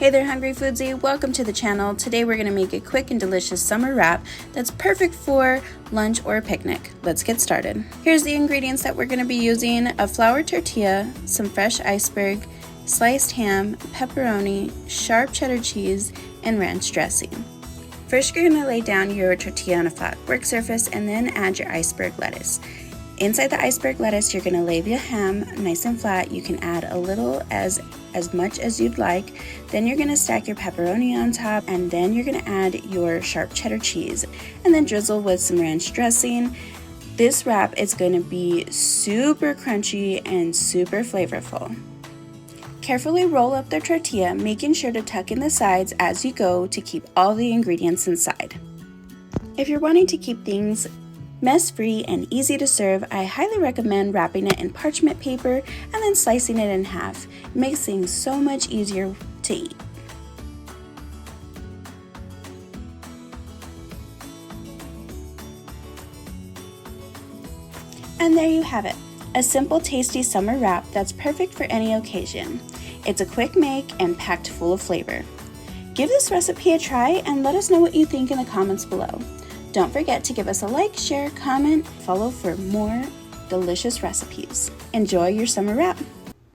Hey there, Hungry Foodsie! Welcome to the channel. Today we're going to make a quick and delicious summer wrap that's perfect for lunch or a picnic. Let's get started. Here's the ingredients that we're going to be using: a flour tortilla, some fresh iceberg, sliced ham, pepperoni, sharp cheddar cheese, and ranch dressing. First, you're going to lay down your tortilla on a flat work surface and then add your iceberg lettuce. Inside the iceberg lettuce, you're going to lay the ham nice and flat. You can add a little as much as you'd like. Then you're going to stack your pepperoni on top, and then you're going to add your sharp cheddar cheese and then drizzle with some ranch dressing. This wrap is going to be super crunchy and super flavorful. Carefully roll up the tortilla, making sure to tuck in the sides as you go to keep all the ingredients inside. If you're wanting to keep things mess-free and easy to serve, I highly recommend wrapping it in parchment paper and then slicing it in half. It makes things so much easier to eat. And there you have it, a simple, tasty summer wrap that's perfect for any occasion. It's a quick make and packed full of flavor. Give this recipe a try and let us know what you think in the comments below. Don't forget to give us a like, share, comment, follow for more delicious recipes. Enjoy your summer wrap!